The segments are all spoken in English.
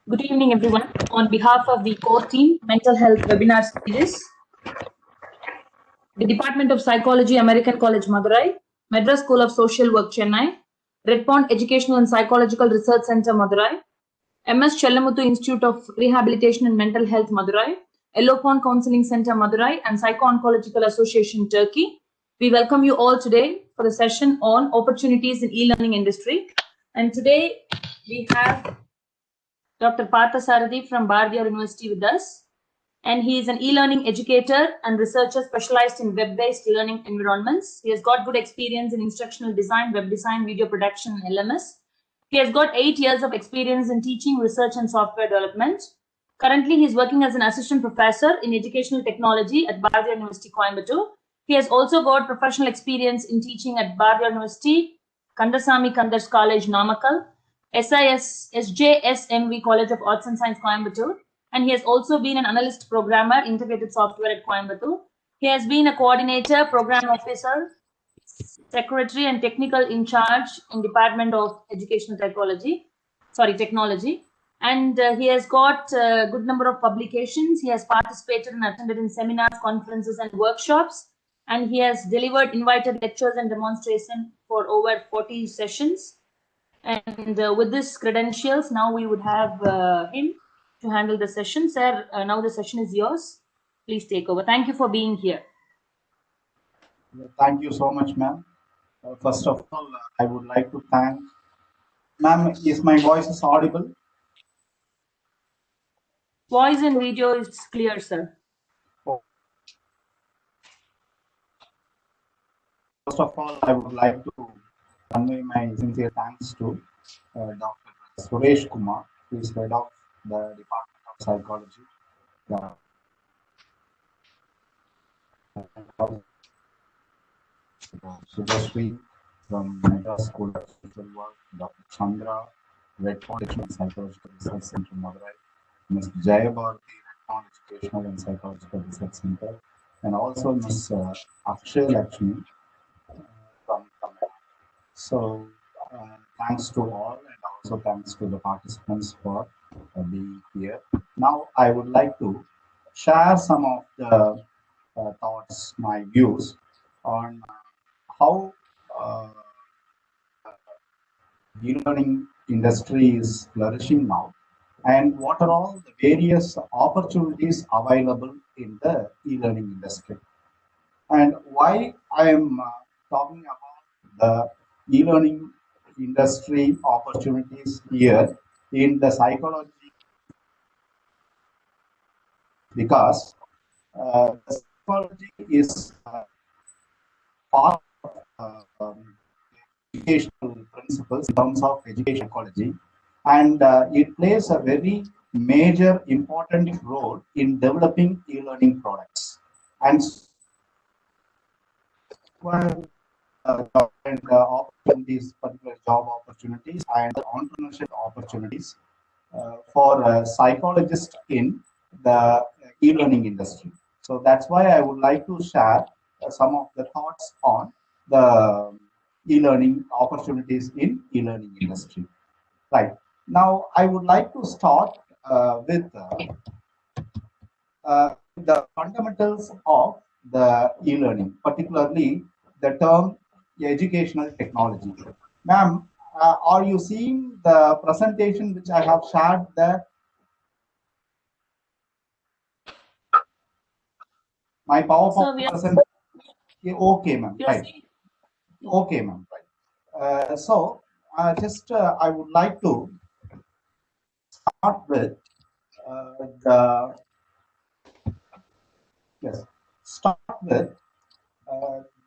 Good evening, everyone. On behalf of the core team, Mental Health Webinar Series, the Department of Psychology, American College, Madurai, Madras School of Social Work, Chennai, Red Pond Educational and Psychological Research Center, Madurai, MS Chellamuthu Institute of Rehabilitation and Mental Health, Madurai, Yellow Pond Counseling Center, Madurai, and Psycho-Oncological Association, Turkey. We welcome you all today for the session on opportunities in e-learning industry. And today we have Dr. Partha Sarathi from Bardiyar University with us. And he is an e-learning educator and researcher specialized in web-based learning environments. He has got good experience in instructional design, web design, video production, and LMS. He has got 8 years of experience in teaching, research, and software development. Currently, he is working as an assistant professor in educational technology at Bardiyar University, Coimbatore. He has also got professional experience in teaching at Bardiyar University, Kandasamy Kandars College, Namakkal, SJSMV College of Arts and Science, Coimbatore, and he has also been an analyst programmer, integrated software at Coimbatore. He has been a coordinator, program officer, secretary, and technical in charge in Department of Educational Technology. And he has got a good number of publications. He has participated and attended in seminars, conferences, and workshops. And he has delivered invited lectures and demonstration for over 40 sessions. And with these credentials, now we would have him to handle the session. Sir, now the session is yours. Please take over. Thank you for being here. Thank you so much, ma'am. First of all, I would like to thank, ma'am, is my voice is audible? Voice and video is clear, sir. First of all, I would like to convey my sincere thanks to Dr. Suresh Kumar, who is head of the Department of Psychology. Subhashri from Madras School of Social Work, Dr. Chandra, Red Pond Educational and Psychological Research Center, Madurai, Ms. Jayabharti, Red Pond Educational and Psychological Research Center, and also Ms. Akshay Lakshmi from Tamil. So, thanks to all, and also thanks to the participants for being here. Now, I would like to share some of the thoughts, my views on how e-learning industry is flourishing now, and what are all the various opportunities available in the e-learning industry, and why I am talking about the e-learning industry opportunities here in the psychology, because psychology is part of educational principles in terms of education psychology, and it plays a very major important role in developing e-learning products and opportunities, particular job opportunities and entrepreneurship opportunities for psychologists in the e-learning industry. So that's why I would like to share some of the thoughts on the e-learning opportunities in e-learning industry. Right. Now, I would like to start with the fundamentals of the e-learning, particularly the term educational technology. Ma'am, are you seeing the presentation which I have shared there? My PowerPoint presentation. Okay, ma'am. Right. Okay, ma'am. Right. So, I would like to start with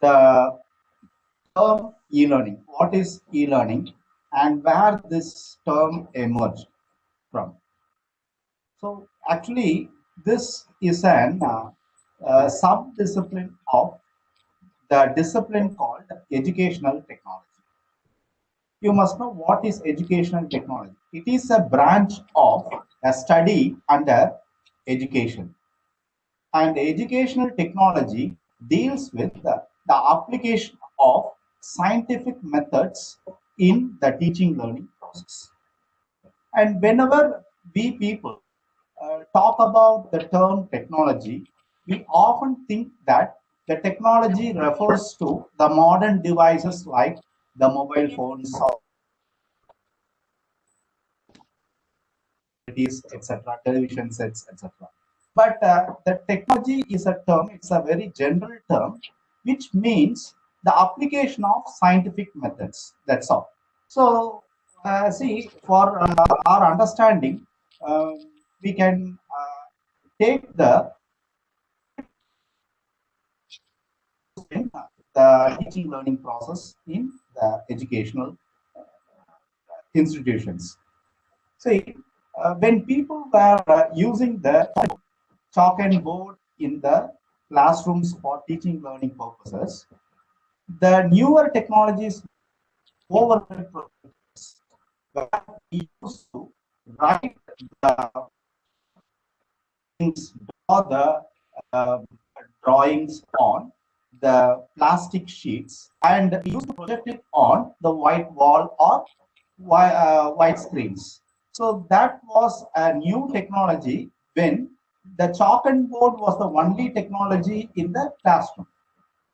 the term e-learning. What is e-learning and where this term emerged from? So actually, this is an sub-discipline of the discipline called educational technology. You must know what is educational technology. It is a branch of a study under education. And educational technology deals with the application of scientific methods in the teaching learning process. And whenever we people talk about the term technology, we often think that the technology refers to the modern devices like the mobile phones or etc., television sets, etc. But the technology is a term, it's a very general term, which means the application of scientific methods. That's all. So, see, for our understanding, we can take the teaching learning process in the educational institutions. See, when people were using the chalk and board in the classrooms for teaching learning purposes, the newer technologies overhead projectors were used to write the things or the uh, drawings on the plastic sheets and we used to project it on the white wall or white screens. So that was a new technology when the chalk and board was the only technology in the classroom.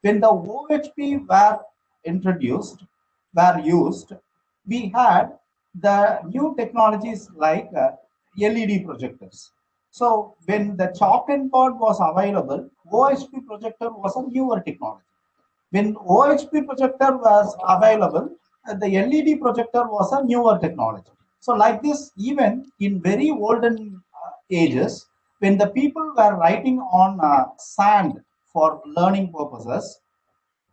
When the OHP were used, we had the new technologies like LED projectors. So when the chalk and board was available, OHP projector was a newer technology. When OHP projector was available, the LED projector was a newer technology. So like this, even in very olden ages, when the people were writing on sand for learning purposes,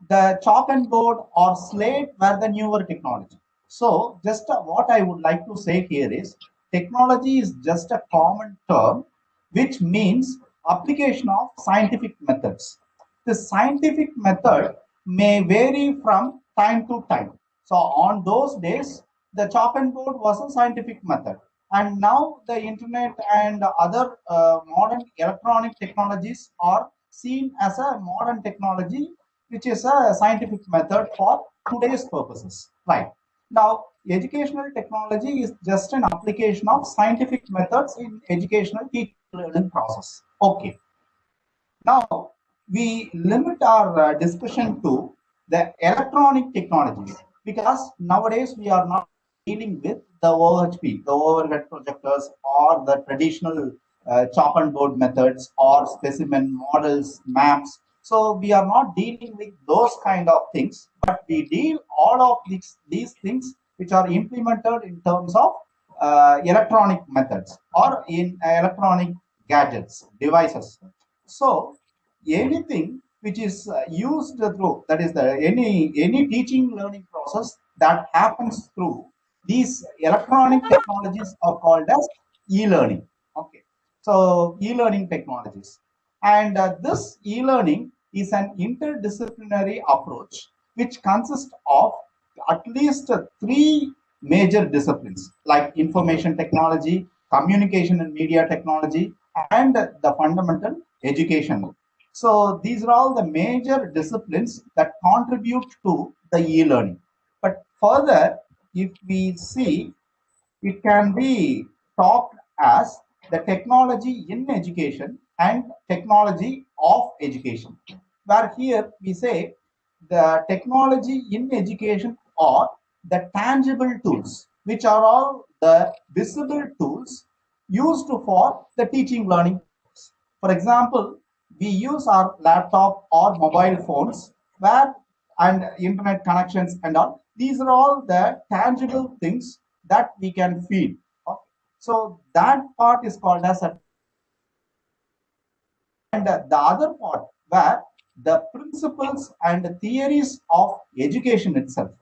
the chalk and board or slate were the newer technology. So just what I would like to say here is technology is just a common term which means application of scientific methods. The scientific method may vary from time to time. So on those days, the chalk and board was a scientific method. And now the internet and other modern electronic technologies are seen as a modern technology which is a scientific method for today's purposes. Right. Now, educational technology is just an application of scientific methods in educational teaching learning process. Okay. Now, we limit our discussion to the electronic technologies because nowadays we are not dealing with the OHP, the overhead projectors, or the traditional chalk and board methods or specimen models, maps. So we are not dealing with those kind of things, but we deal all of these things which are implemented in terms of electronic methods or in electronic gadgets, devices. So anything which is used through that is the any teaching learning process that happens through these electronic technologies are called as e-learning. Okay, so e-learning technologies, and this e-learning is an interdisciplinary approach which consists of at least three major disciplines like information technology, communication and media technology, and the fundamental education. So these are all the major disciplines that contribute to the e-learning. But further, if we see, it can be talked as the technology in education and technology of education. Where here we say the technology in education are the tangible tools, which are all the visible tools used for the teaching learning. For example, we use our laptop or mobile phones where and internet connections and all. These are all the tangible things that we can feel. Okay. So that part is called as a and the other part where the principles and theories of education itself.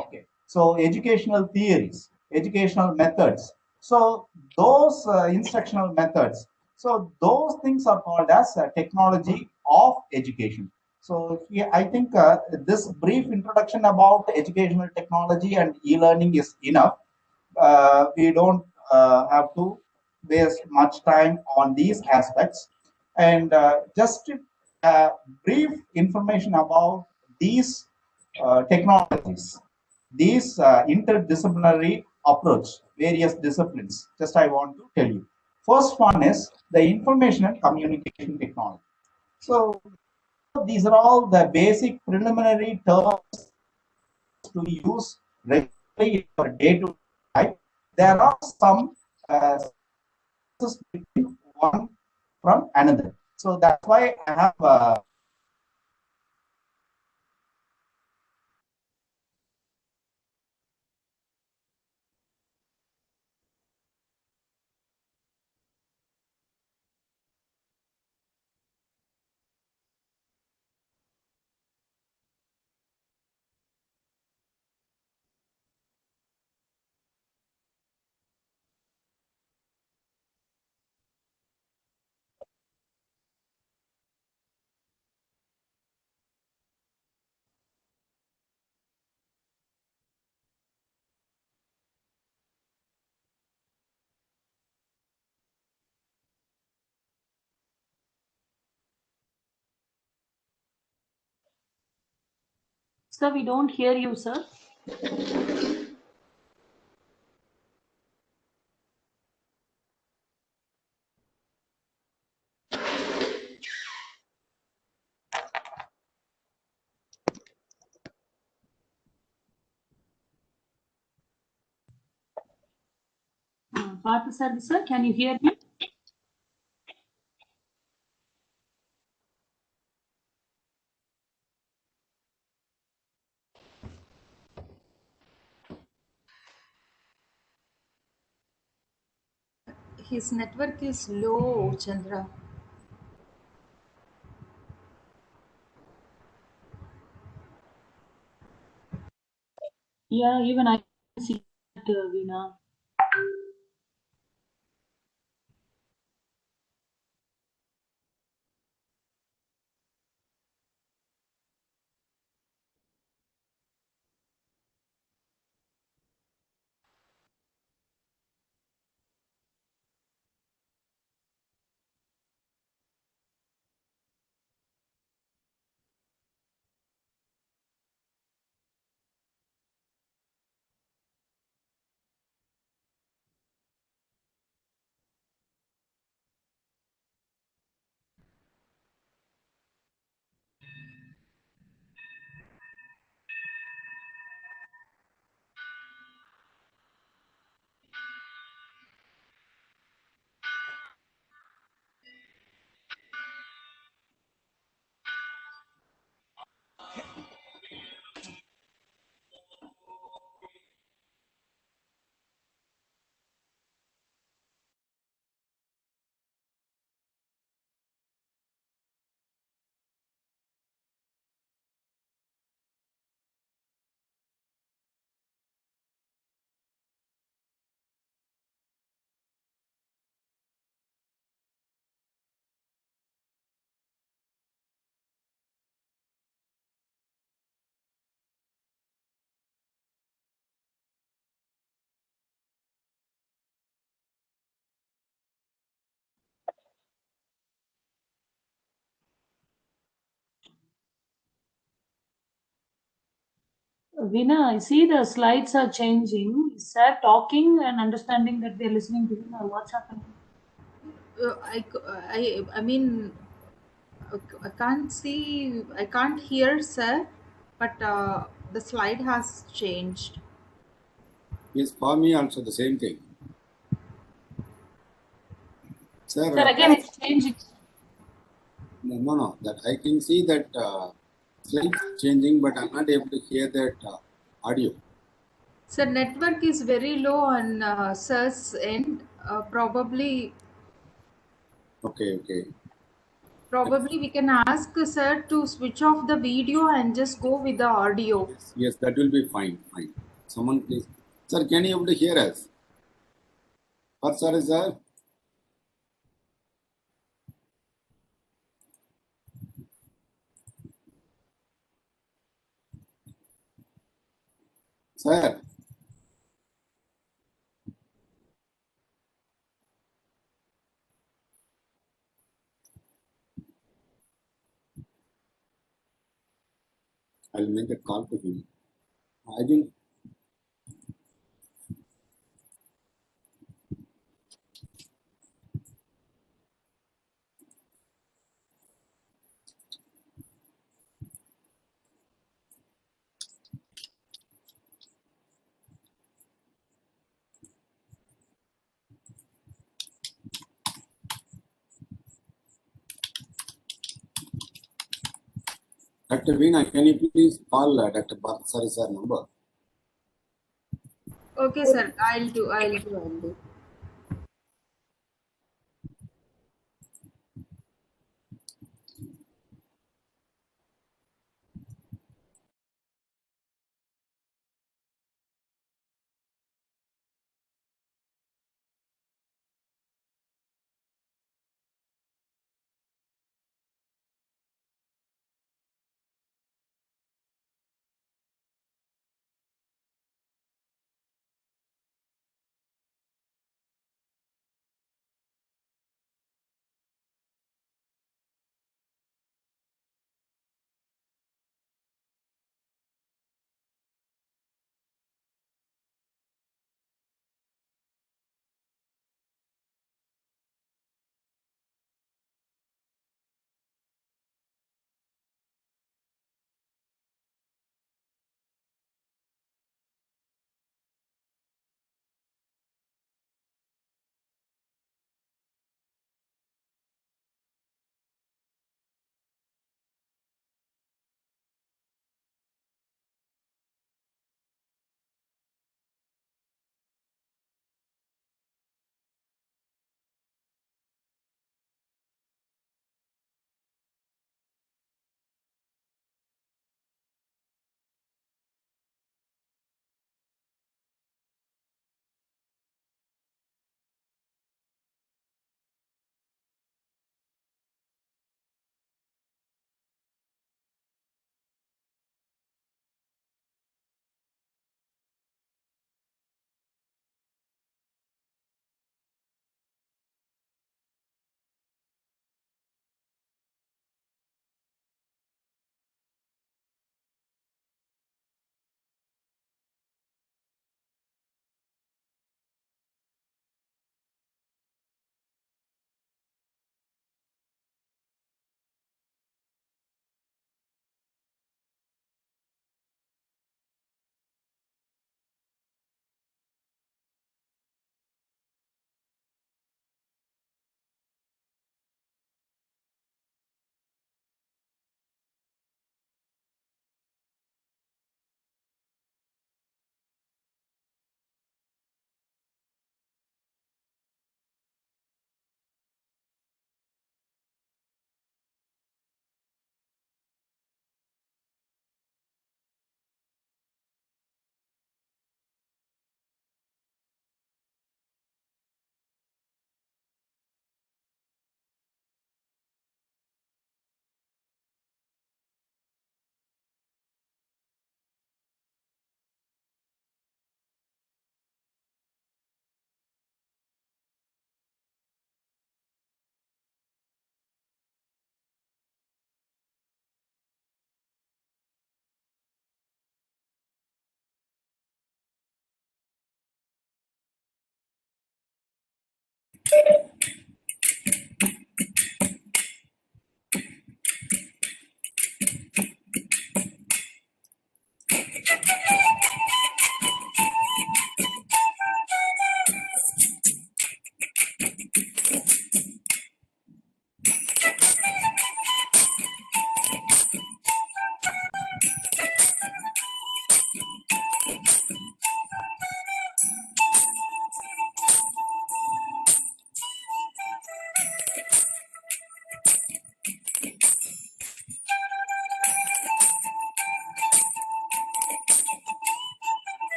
Okay, so educational theories, educational methods, so those instructional methods, so those things are called as technology of education. So yeah, I think this brief introduction about educational technology and e-learning is enough. We don't have to waste much time on these aspects. And just brief information about these technologies, these interdisciplinary approach, various disciplines. Just I want to tell you. First one is the information and communication technology. So these are all the basic preliminary terms to use regularly in our day-to-day life. There are some between one from another. So that's why I have Sir, we don't hear you, sir. Partha sir, can you hear me? His network is low, Chandra. Yeah, even I can see that, Veena. Veena, I see the slides are changing. Is sir talking and understanding that they're listening to him, or what's happening? I mean, I can't see, I can't hear, sir, but the slide has changed. Yes, for me also the same thing. Sir, Sir, again it's changing. no, that I can see that slide changing, but I'm not able to hear that audio. Sir, network is very low on sir's end. Okay. Probably we can ask sir to switch off the video and just go with the audio. Yes, that will be fine. Someone please. Sir, can you able to hear us? Or sir, sir? Sir, I'll make a call to him. I think Dr. Veena, can you please call Dr. Parthasari sir number? Okay, sir. I'll do.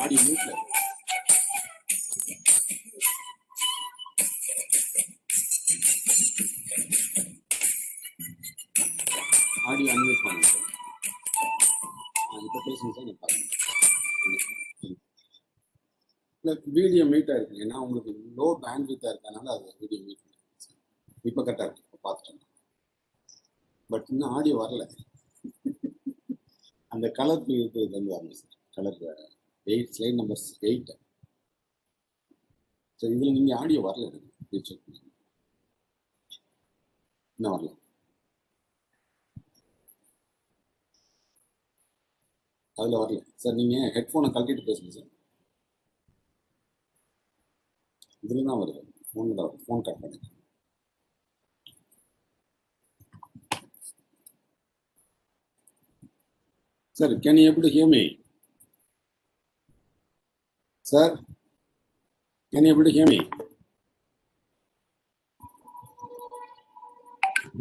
ஆடி மூட்ல ஆடி unmute பண்ணுங்க. இப்போ பேசுங்க sir, நான் பார்க்குறேன். Video மீட்டாக இருக்கு. ஏன்னா உங்களுக்கு low பேண்ட்வித்தாக இருக்கனால அது வீடியோ மீட் இப்போ கரெக்டாக இருக்கு. இப்போ பார்த்துட்டேன். பட் இன்னும் ஆடியோ வரல. அந்த கலர் இது வந்து வரல sir. Colour 8 slide number 8. So இதில் நீங்கள் ஆடியோ வரல எனக்கு. செக் பண்ணுங்க. இன்னும் வரல. அதில் வரல சார். நீங்கள் ஹெட்ஃபோனை கழட்டிட்டு பேசுங்க சார். இதில் தான் வருது. ஃபோன் தான் வருது. ஃபோன் கட் பண்ணுங்க. Sir, can you able to hear me? Sir, can you able to hear me?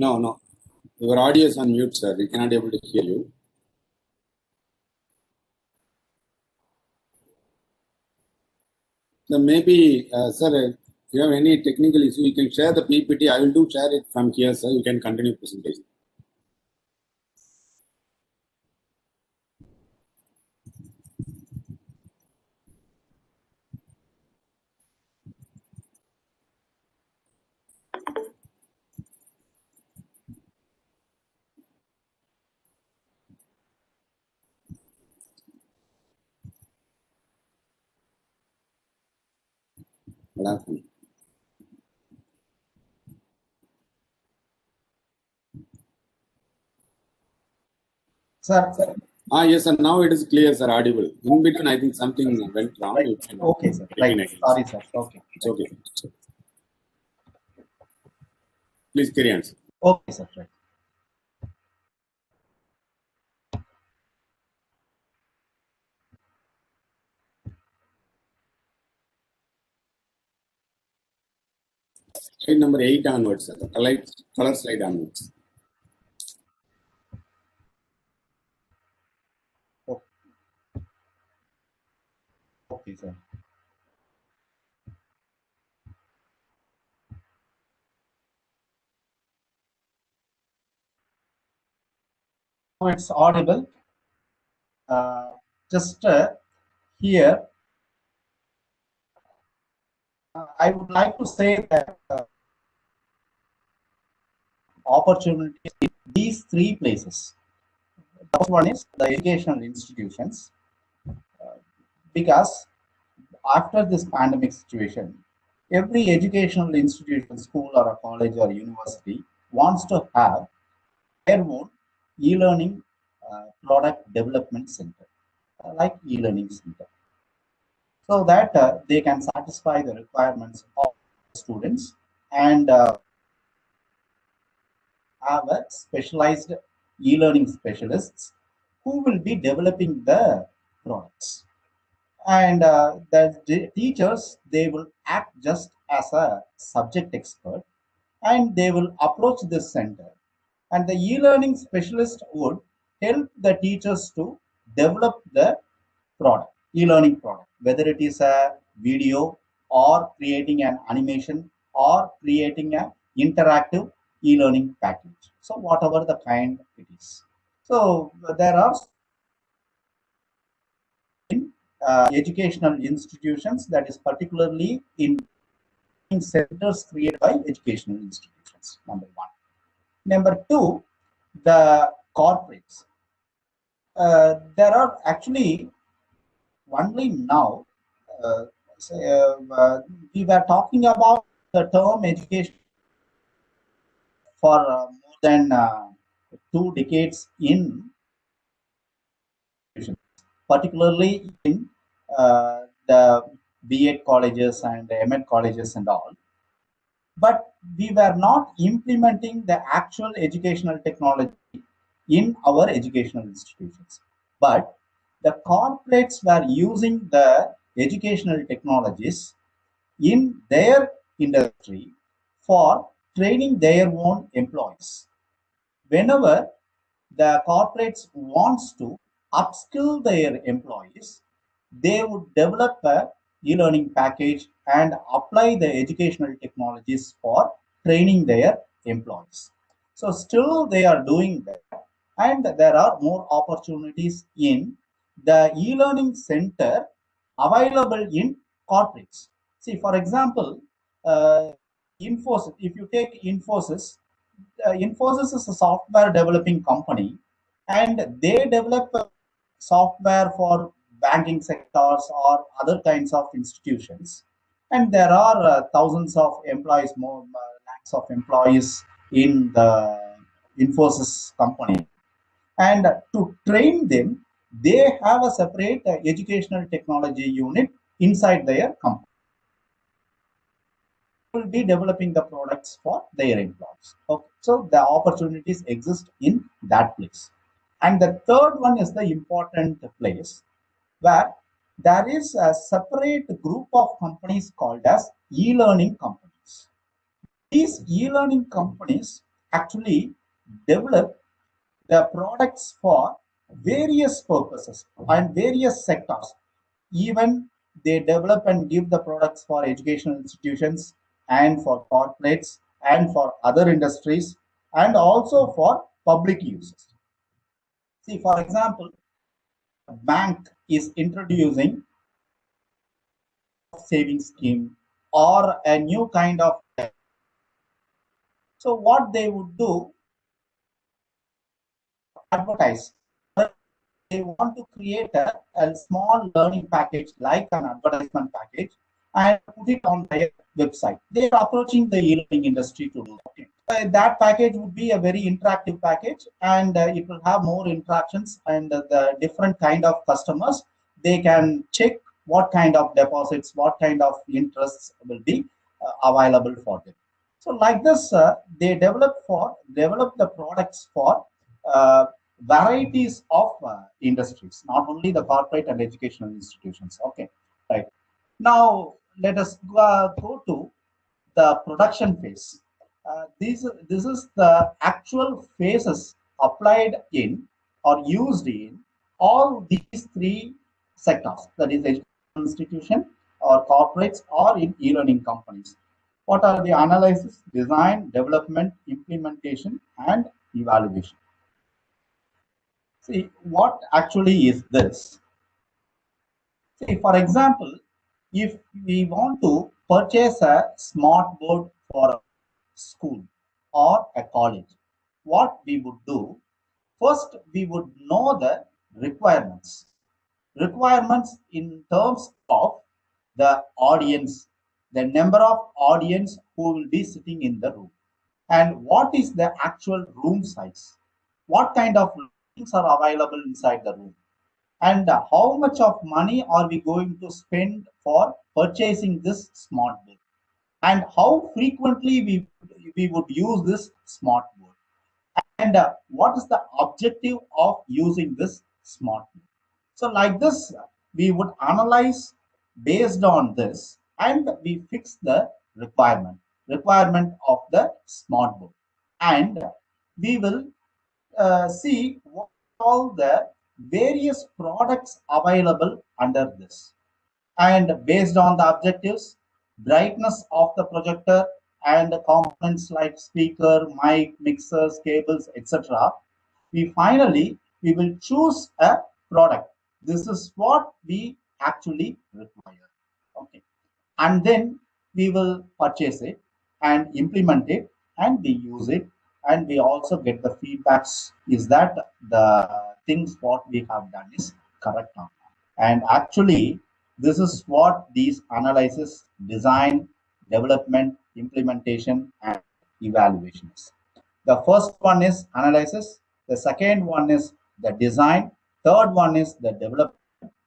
No, no. Your audio is on mute, sir. We cannot able to hear you. So maybe, sir, if you have any technical issue, you can share the PPT. I will do share it from here, sir. You can continue presentation. Good afternoon. Sir. Yes, sir. Now it is clear, sir. Audible. In between, I think something went wrong. Right. You can Okay, sir. Right. Sorry, sir. Okay. It's okay. Please carry on, sir. Okay, sir. Right. Slide number 8 onwards, sir. Color slide onwards. Okay, sir. Now it's audible. Just here, I would like to say that opportunities in these 3 places. The first one is the educational institutions, because after this pandemic situation, every educational institution, school or a college or university wants to have their own e-learning product development center, like e-learning center, so that they can satisfy the requirements of students and have a specialized e-learning specialists who will be developing the products. And the teachers, they will act just as a subject expert, and they will approach this center, and the e-learning specialist would help the teachers to develop the product, e-learning product, whether it is a video or creating an animation or creating an interactive e-learning package. So whatever the kind it is. So there are educational institutions, that is particularly in centers created by educational institutions, number 1. Number 2, the corporates. There are actually only now, we were talking about the term education for more than 2 decades in, particularly in the B.Ed colleges and M.Ed colleges and all. But we were not implementing the actual educational technology in our educational institutions. But the corporates were using the educational technologies in their industry for training their own employees. Whenever the corporates wants to upskill their employees, they would develop a e-learning package and apply the educational technologies for training their employees. So still they are doing that, and there are more opportunities in the e-learning center available in corporates. See, for example, Infosys, if you take Infosys, Infosys is a software developing company, and they develop software for banking sectors or other kinds of institutions. And there are thousands of employees, more lakhs of employees in the Infosys company. And to train them, they have a separate educational technology unit inside their company. Will be developing the products for their employees. Okay. So the opportunities exist in that place. And the third one is the important place where there is a separate group of companies called as e-learning companies. These e-learning companies actually develop the products for various purposes and various sectors. Even they develop and give the products for educational institutions and for corporates and for other industries and also for public uses. See, for example, a bank is introducing savings scheme or a new kind of. So what they would do, advertise. They want to create a small learning package like an advertisement package and put it on their website. They are approaching the e-learning industry to do that. That package would be a very interactive package, and it will have more interactions and the different kind of customers. They can check what kind of deposits, what kind of interests will be available for them. So like this, they develop the products for varieties of industries, not only the corporate and educational institutions. Okay, right. Now let us go to the production phase. This is the actual phases applied in or used in all these three sectors, that is educational institution or corporates or in e-learning companies. What are the analysis, design, development, implementation, and evaluation? See, what actually is this? See, for example, if we want to purchase a smart board for a school or a college, what we would do, first we would know the requirements. Requirements in terms of the audience, the number of audience who will be sitting in the room, and what is the actual room size, what kind of things are available inside the room, and how much of money are we going to spend for purchasing this smart board, and how frequently we would use this smart board, and what is the objective of using this smart board. So like this, we would analyze based on this, and we fix the requirement of the smart board, and we will see what all the various products available under this. And based on the objectives, brightness of the projector, and the components like speaker, mic, mixers, cables, etc., we will choose a product. This is what we actually require. Okay, and then we will purchase it and implement it, and we use it, and we also get the feedbacks, is that the things what we have done is correct or not. And actually this is what these analysis, design, development, implementation, and evaluation is. The first one is analysis, the second one is the design, third one is the development,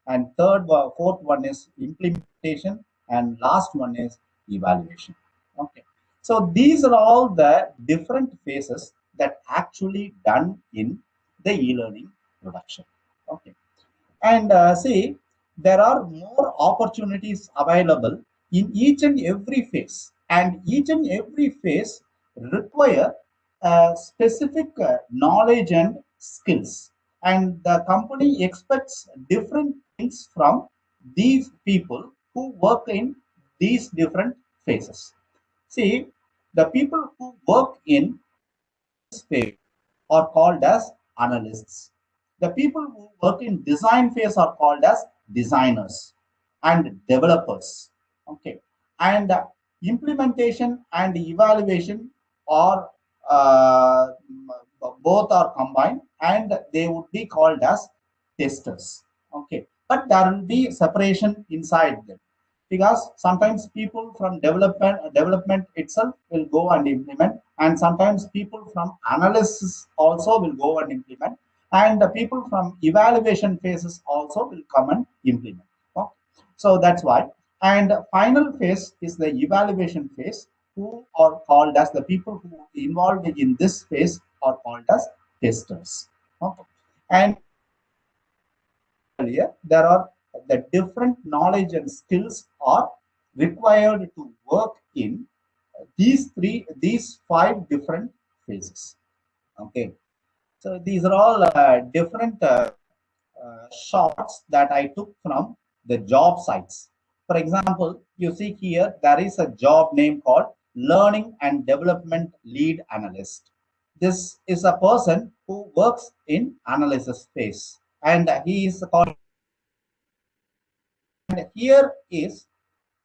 and fourth one is implementation, and last one is evaluation. Okay, so these are all the different phases that actually done in the e-learning production. Okay, and see, there are more opportunities available in each and every phase, and each and every phase require specific knowledge and skills, and the company expects different things from these people who work in these different phases. See, the people who work in this phase are called as analysts. The people who work in design phase are called as designers and developers. Okay, and implementation and evaluation are uh, both are combined, and they would be called as testers. Okay, but there will be separation inside them, because sometimes people from development itself will go and implement, and sometimes people from analysis also will go and implement, and the people from evaluation phases also will come and implement. Okay? So that's why. And final phase is the evaluation phase, who are called as the people who involved in this phase are called as testers. Okay. And earlier, there are the different knowledge and skills are required to work in these five different phases. Okay, so these are all different shots that I took from the job sites. For example, you see here there is a job name called Learning and Development Lead Analyst. This is a person who works in analysis space, and he is called. And here is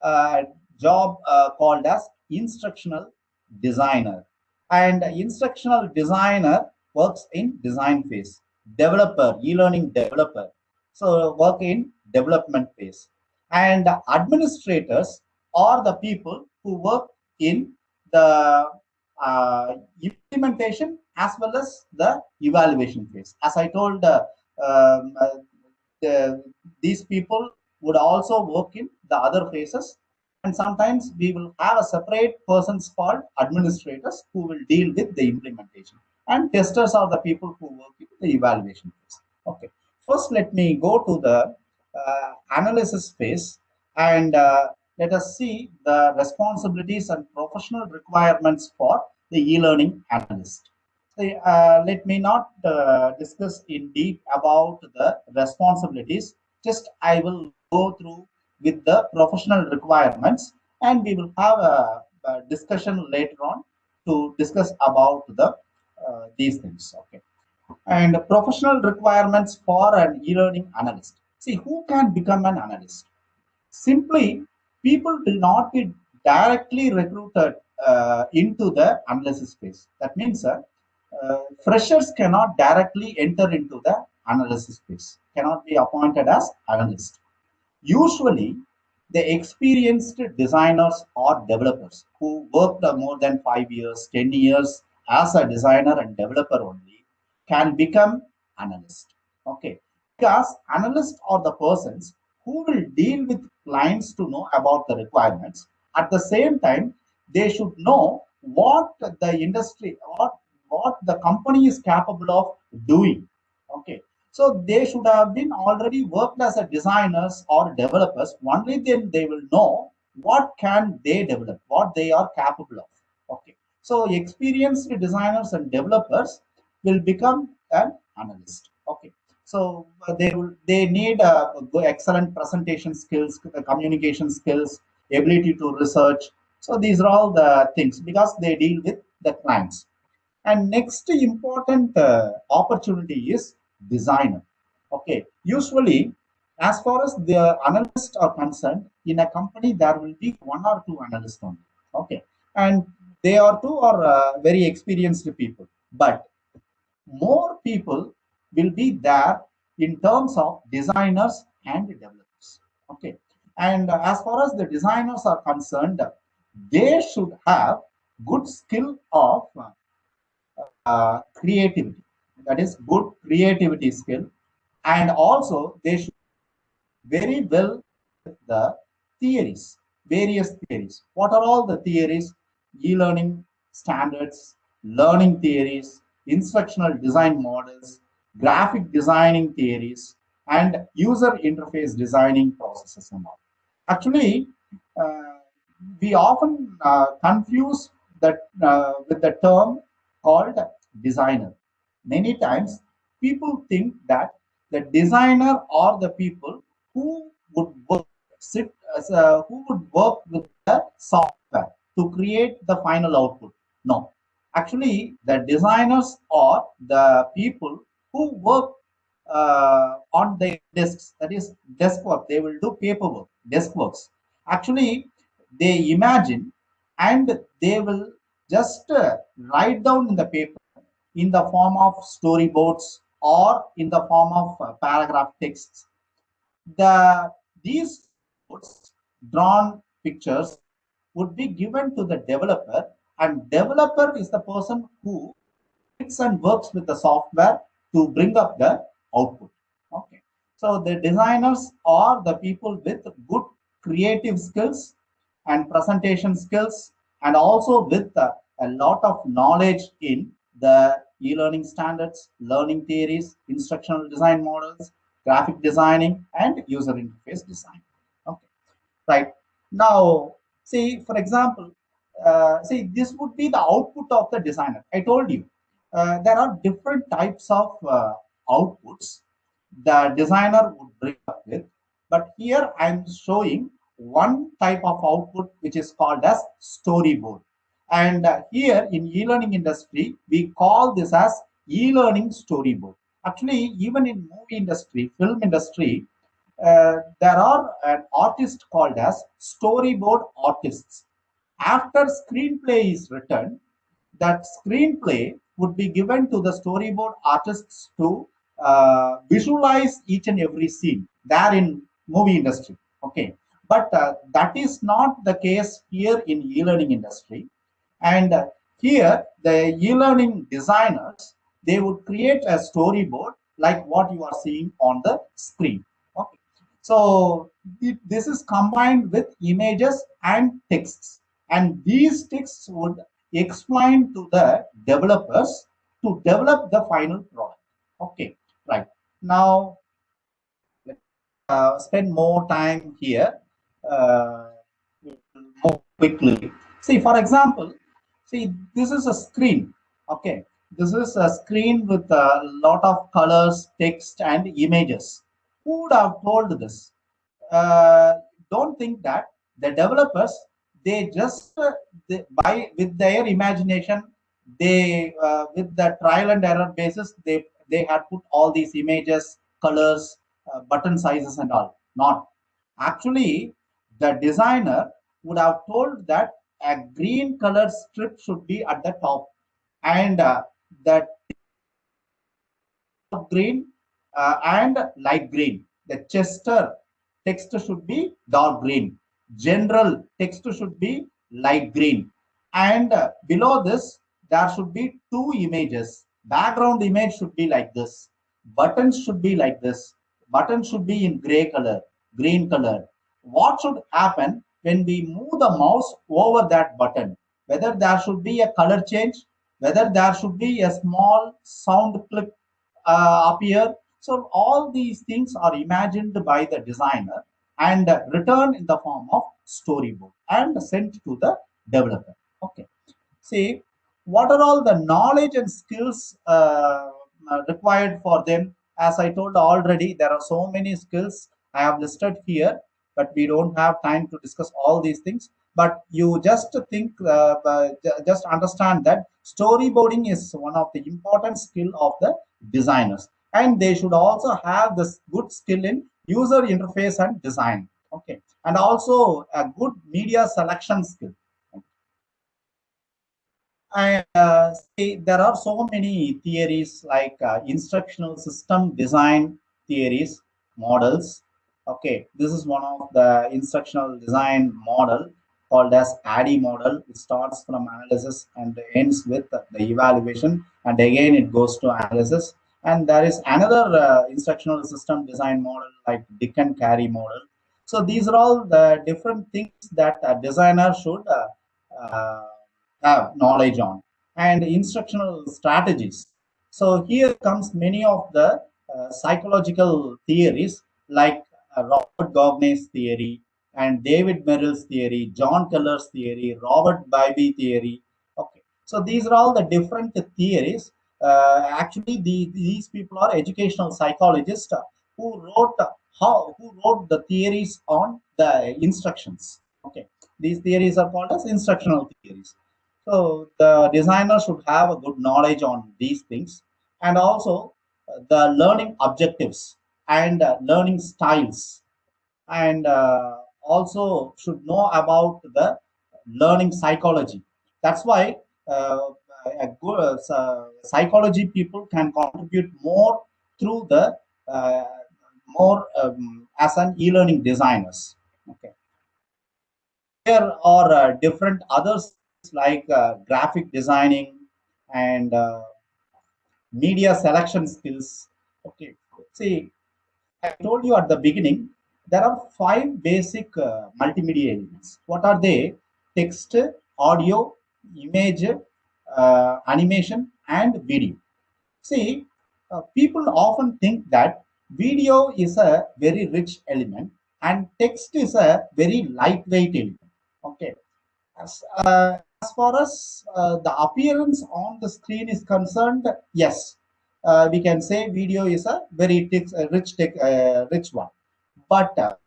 a job called as instructional designer. And instructional designer works in design phase. Developer, e-learning developer, so work in development phase. And administrators are the people who work in the implementation as well as the evaluation phase. As I told, um, uh, these people would also work in the other phases, and sometimes we will have a separate persons called administrators who will deal with the implementation, and testers are the people who work in the evaluation phase. Okay, first let me go to the analysis phase, and let us see the responsibilities and professional requirements for the e-learning analyst. Let me not discuss in deep about the responsibilities. Just I will go through with the professional requirements, and we will have a discussion later on to discuss about the these things. Okay, and professional requirements for an e-learning analyst. See, who can become an analyst? Simply, people will not be directly recruited into the analysis space. That means freshers cannot directly enter into the analysis space, cannot be appointed as analyst. Usually, the experienced designers or developers who worked more than 5 years, 10 years as a designer and developer only can become analyst. Okay, because analysts are the persons who will deal with clients to know about the requirements. At the same time, they should know what the industry, what the company is capable of doing. Okay, so they should have been already worked as a designers or developers. Only then they will know what can they develop, what they are capable of. Okay, so experienced designers and developers will become an analyst. Okay, so they need excellent presentation skills, communication skills, ability to research. So these are all the things because they deal with the clients. And next important opportunity is designer. Okay, usually, as far as the analysts are concerned, in a company there will be one or two analysts only. Okay, and they are two or very experienced people, but more people will be there in terms of designers and developers. Okay, and as far as the designers are concerned, they should have good skill of creativity, that is good creativity skill, and also they should very well with the theories, various theories. What are all the theories? E-learning standards, learning theories, instructional design models, graphic designing theories, and user interface designing processes and all. Actually, uh, we often confuse that with the term called designer. Many times, people think that the designer are the people who would work, sit as who would work with the software to create the final output. No, actually, the designers are the people who work on their desks. That is desk work. They will do paperwork, desk works, Actually, they imagine and they will just write down in the paper in the form of storyboards or in the form of paragraph texts. These drawn pictures would be given to the developer, and developer is the person who sits and works with the software to bring up the output. Okay, so the designers are the people with good creative skills and presentation skills, and also with a lot of knowledge in the e-learning standards, learning theories, instructional design models, graphic designing, and user interface design. Okay, right. Now, see, for example, see, this would be the output of the designer. I told you there are different types of outputs the designer would bring up with, but here I'm showing one type of output which is called as storyboard. And here in e-learning industry, we call this as e-learning storyboard. Actually, even in movie industry, film industry, there are an artist called as storyboard artists. After screenplay is written, that screenplay would be given to the storyboard artists to visualize each and every scene there in movie industry. Okay, but that is not the case here in e-learning industry. And here the e-learning designers, they would create a storyboard like what you are seeing on the screen. Okay, so this is combined with images and texts, and these texts would explain to the developers to develop the final product. Okay, right. Now let's spend more time here. Uh, more quickly. See, for example, see, this is a screen. Okay, this is a screen with a lot of colors, text, and images. Who would have told this? uh, don't think that the developers, they just by with their imagination, they with the trial and error basis, they had put all these images, colors, button sizes and all. Not actually, the designer would have told that a green color strip should be at the top, and the green and light green. The Chester text should be dark green. General text should be light green. And below this, there should be two images. Background image should be like this. Buttons should be like this. Buttons should be in gray color, green color. What should happen when we move the mouse over that button? Whether there should be a color change, whether there should be a small sound clip appear. So all these things are imagined by the designer and returned in the form of storyboard and sent to the developer. Okay. See, what are all the knowledge and skills required for them? As I told already, there are so many skills I have listed here, but we don't have time to discuss all these things. But you just think, just understand that storyboarding is one of the important skill of the designers, and they should also have this good skill in user interface and design. Okay, and also a good media selection skill. And see, there are so many theories like instructional system design theories, models. Okay, this is one of the instructional design model called as ADDIE model. It starts from analysis and ends with the evaluation, and again it goes to analysis. And there is another instructional system design model like Dick and Carey model. So these are all the different things that a designer should uh, have knowledge on, and instructional strategies. So here comes many of the psychological theories like Robert Gagne's theory and David Merrill's theory, John Keller's theory, Robert Bybee theory. Okay, so these are all the different theories. Actually, these people are educational psychologists who wrote who wrote the theories on the instructions. Okay, these theories are called as instructional theories. So the designer should have a good knowledge on these things, and also the learning objectives and learning styles, and also should know about the learning psychology. That's why a good psychology people can contribute more through the more as an e-learning designers. Okay, there are different others like graphic designing and media selection skills. Okay, see, I told you at the beginning, there are five basic multimedia elements. What are they? Text, audio, image, animation, and video. See, people often think that video is a very rich element and text is a very lightweight element. Okay. As far as the appearance on the screen is concerned, yes, we can say video is a very rich one. But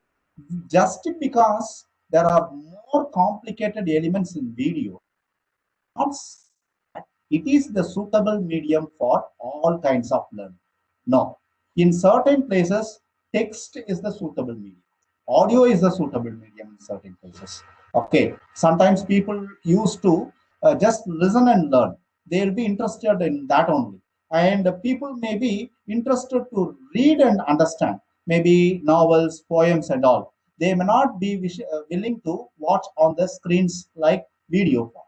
just because there are more complicated elements in video, not it is the suitable medium for all kinds of learning. No, in certain places, text is the suitable medium. Audio is the suitable medium in certain places. Okay, sometimes people used to just listen and learn. They'll be interested in that only. And people may be interested to read and understand, maybe novels, poems, and all. They may not be willing to watch on the screens like video form.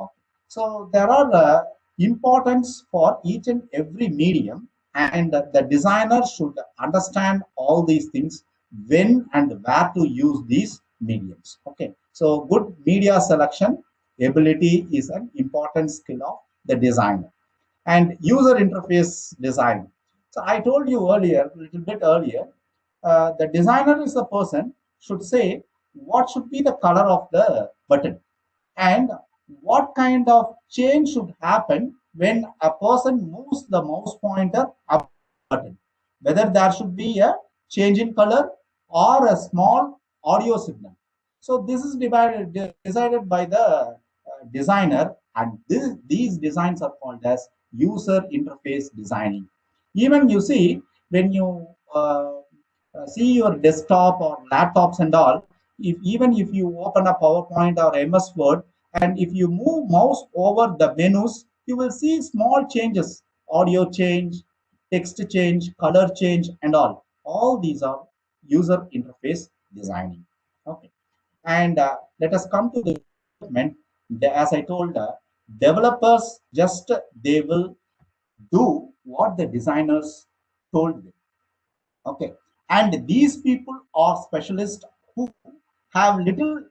Okay. So there are importance for each and every medium, and the designer should understand all these things when and where to use these mediums. Okay, so good media selection ability is an important skill of the designer. And user interface design. So I told you earlier, a little bit earlier, the designer is the person should say what should be the color of the button and what kind of change should happen when a person moves the mouse pointer up the button, whether there should be a change in color or a small audio signal. So this is decided by the designer, and these designs are called as user interface designing. Even you see, when you see your desktop or laptops and all, even if you open a PowerPoint or MS Word, and if you move mouse over the menus, you will see small changes, audio change, text change, color change, and all these are user interface designing. Okay, and let us come to the development. As I told, developers just they will do what the designers told them. Okay, and these people are specialists who have little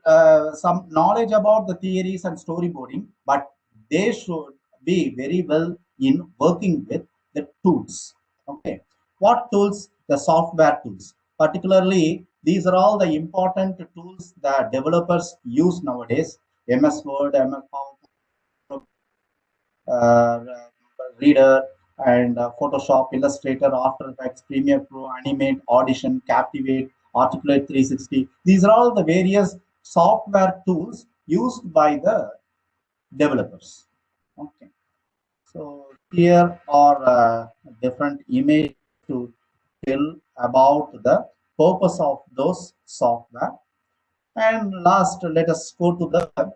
some knowledge about the theories and storyboarding, but they should be very well in working with the tools. Okay, what tools? The software tools. Particularly, these are all the important tools that developers use nowadays: MS Word, MS PowerPoint, uh, Reader, and Photoshop, Illustrator, After Effects, Premiere Pro, Animate, Audition, Captivate, Articulate 360. These are all the various software tools used by the developers. Okay, so here are different images to tell about the purpose of those software. And last, let us go to the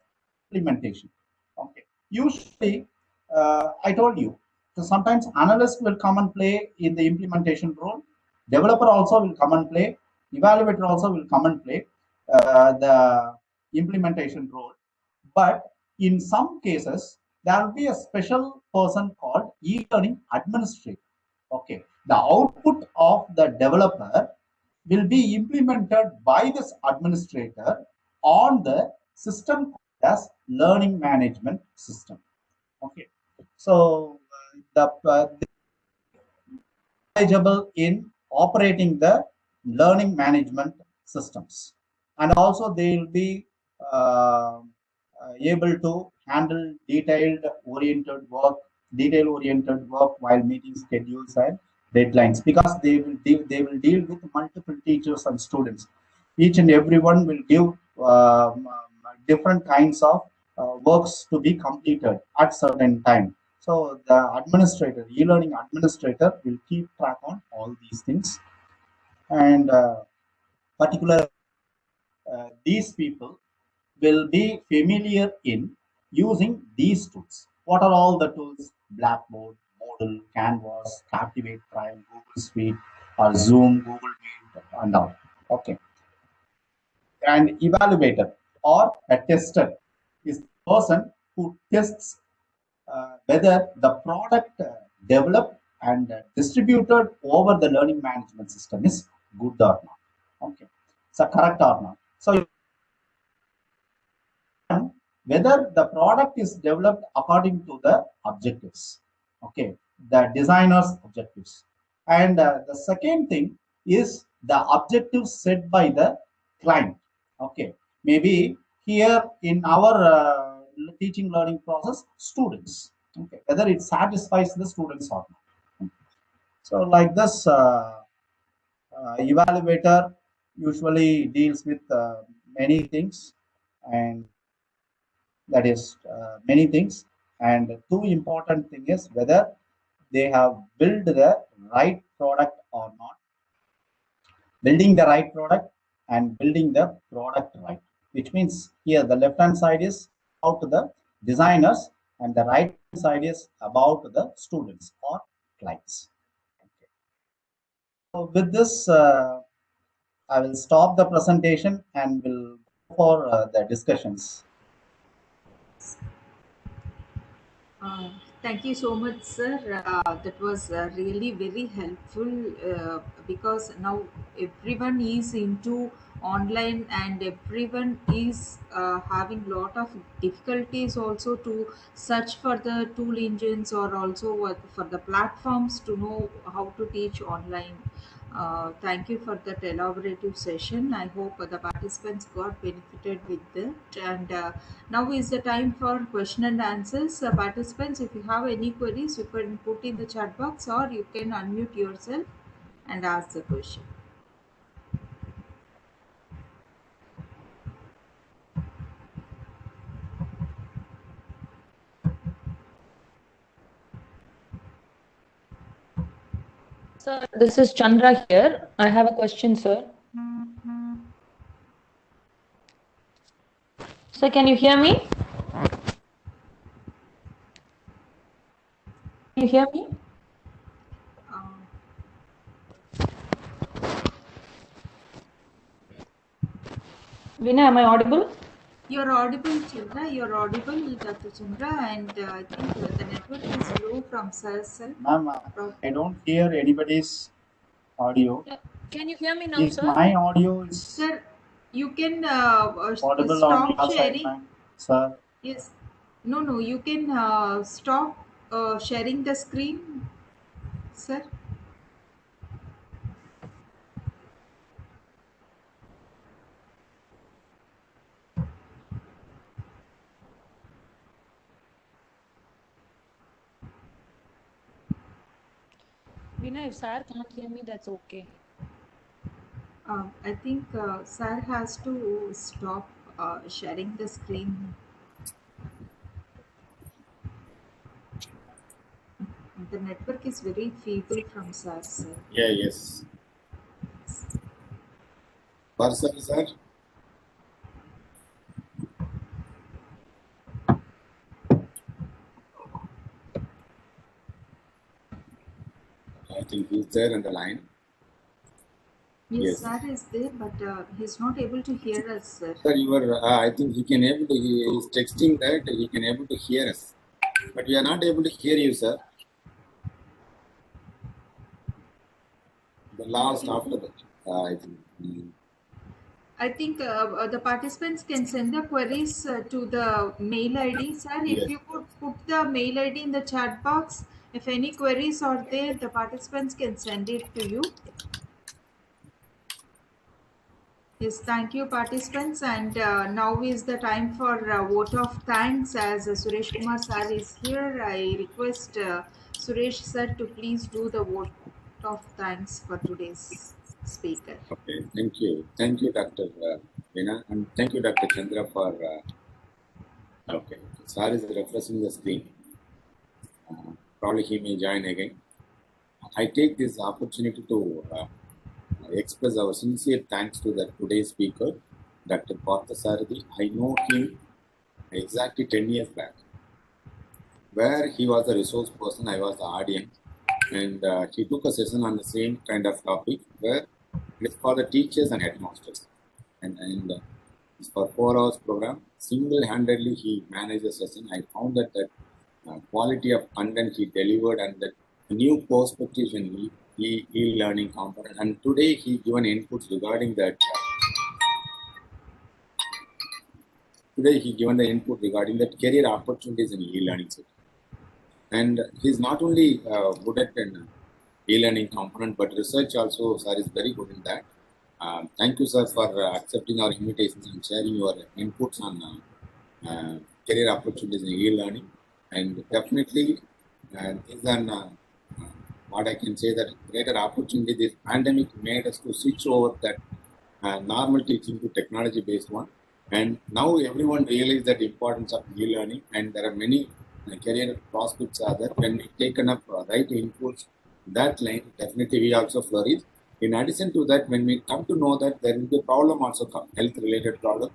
implementation. Okay. Usually, I told you, so sometimes analyst will come and play in the implementation role. Developer also will come and play. Evaluator also will come and play the implementation role. But in some cases, there will be a special person called e-learning administrator. Okay. The output of the developer will be implemented by this administrator on the system as learning management system. Okay, so the knowledgeable in operating the learning management systems, and also they will be able to handle detail oriented work while meeting schedules and deadlines, because they will deal with multiple teachers and students. Each and everyone will give different kinds of works to be completed at certain time. So the administrator, e-learning administrator, will keep track on all these things. And particular these people will be familiar in using these tools. What are all the tools? Blackboard, Moodle, Canvas, Captivate, Prime, Google Suite, or Zoom, Google Meet, and all. Okay. And evaluator or a tester is the person who tests whether the product developed and distributed over the learning management system is good or not. Okay, so correct or not. So whether the product is developed according to the objectives, okay, the designer's objectives. And the second thing is the objectives set by the client. Okay, maybe here in our teaching learning process, students, okay, whether it satisfies the students or not. So like this, evaluator usually deals with many things, and that is many things. And two important thing is whether they have built the right product or not. Building the right product and building the product right, which means here the left hand side is about the designers and the right side is about the students or clients. Okay. So with this, I will stop the presentation and will go for the discussions. Thank you so much, sir. That was really very helpful because now everyone is into online and everyone is having lot of difficulties also to search for the tool engines or also for the platforms to know how to teach online. Thank you for that elaborative session. I hope the participants got benefited with that. And now is the time for question and answers. Participants, if you have any queries, you can put in the chat box or you can unmute yourself and ask the question. Sir, this is Chandra here. I have a question, sir. Sir, can you hear me? Can you hear me? Vinay, am I audible? You're audible, Chandra. You're audible, Dr. Chandra, and I think the network is low from sir. Ma'am, I don't hear anybody's audio. Can you hear me now, Is sir? my audio is Sir, you can audible on stop your side, sharing. ma'am? Sir, Yes. No, you can stop sharing the screen, sir. Vinay, if sir can't hear me, that's okay. I think sir has to stop sharing the screen. The network is very feeble from sir. Yeah, yes. Parsa, sir? I think he's there on the line. Yes, sir is there, but he's not able to hear us, sir. Sir, you were, I think he can able to, he is texting that he can able to hear us. But we are not able to hear you, sir. The last after that, I think. I think the participants can send the queries to the mail ID, sir. Yes. If you could put the mail ID in the chat box, if any queries are there, the participants can send it to you. Yes, thank you, participants. And now is the time for vote of thanks. As Suresh Kumar sir is here, I request Suresh sir to please do the vote of thanks for today's speaker. Okay, thank you. Thank you, Dr. Veena, and thank you, Dr. Chandra, for. Okay, sir is refreshing the screen. Probably he may join again. I take this opportunity to express our sincere thanks to the today's speaker, Dr. Parthasarathy. I know him exactly 10 years back, where he was the resource person, I was the audience, and he took a session on the same kind of topic where it's for the teachers and headmasters. And it's for 4 hours program. Single-handedly, he managed the session. I found that quality of content he delivered and the new perspectives in e-learning component. And today he given inputs regarding that. Today he given the input regarding that career opportunities in e-learning sector. And he's not only good at an e-learning component, but research also, sir, is very good in that. Thank you, sir, for accepting our invitations and sharing your inputs on career opportunities in e-learning. And definitely, is an what I can say that greater opportunity. This pandemic made us to switch over that normal teaching to technology-based one. And now everyone realizes that importance of e-learning, and there are many career prospects are there. When we taken up right inputs, that line, definitely we also flourish. In addition to that, when we come to know that there will be a problem also come, health-related problem,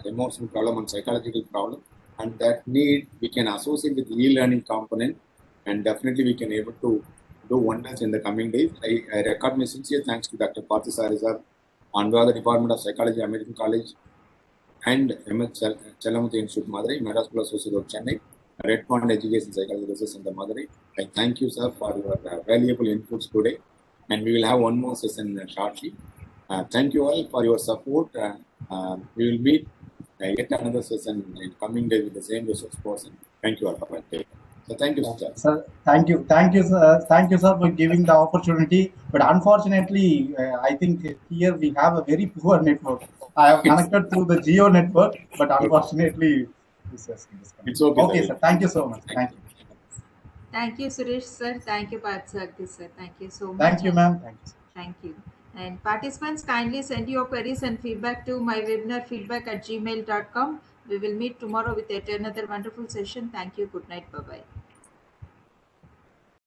emotional problem and psychological problem, and that need we can associate with e-learning component, and definitely we can able to do wonders in the coming days. I record my sincere thanks to Dr. Parthasarathy sir, on behalf of the Department of Psychology, American College, and MS Chellamuthi Institute, Madurai, Madras School of Social Work, Chennai, Red Pond Education Psychology Research Center, Madurai. I thank you, sir, for your valuable inputs today, and we will have one more session shortly. Thank you all for your support. We will meet yet another session in coming days with the same resource person. Thank you all for that. So thank you, sir. Sir, thank you, sir, for giving the opportunity. But unfortunately, I think here we have a very poor network. I have connected through the Geo network, but unfortunately, this has been disconnected. It's okay, Okay, sir. sir. Thank you so much. Thank you. Thank you, Suresh sir. Thank you, Parthasarathy sir. Thank you so much. Thank you, ma'am. Thank you. Thank you. And participants, kindly send your queries and feedback to my webinar feedback@gmail.com. We will meet tomorrow with yet another wonderful session. Thank you. Good night. Bye-bye.